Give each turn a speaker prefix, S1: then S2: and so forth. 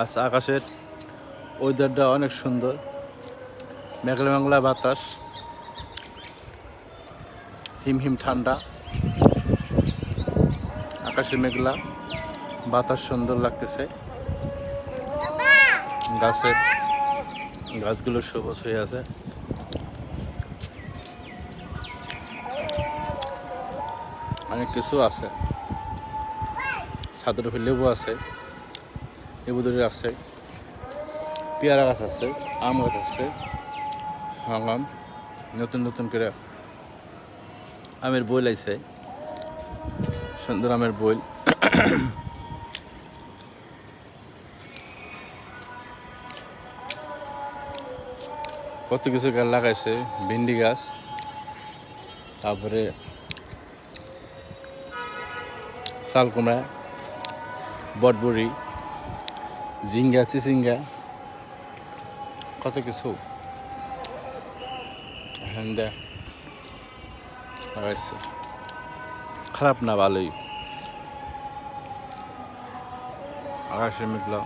S1: আজ আকাশের ওয়েদারটা অনেক সুন্দর, মেঘলা মেঘলা বাতাস, হিমহিম ঠান্ডা, আকাশে মেঘলা, বাতাস সুন্দর লাগতেছে। গাছগুলো সবুজ হয়ে আছে। অনেক কিছু আছে, ছাদের উপরে লেবু আছে, লেবু দড়ি আছে, পেয়ারা গাছ আছে, আম গাছ আছে। ভাবলাম নতুন নতুন করে আমের বইল আছে, সুন্দর আমের বইল। কত কিছু গাছ লাগাইছে, ভেন্ডি গাছ, তারপরে চাল কুমড়া, বটবড়ি, ঝিঙ্গা, চিচিঙ্গা, কত কিছু লাগাইছে। খারাপ না, ভালোই। আকাশে মেঘলা।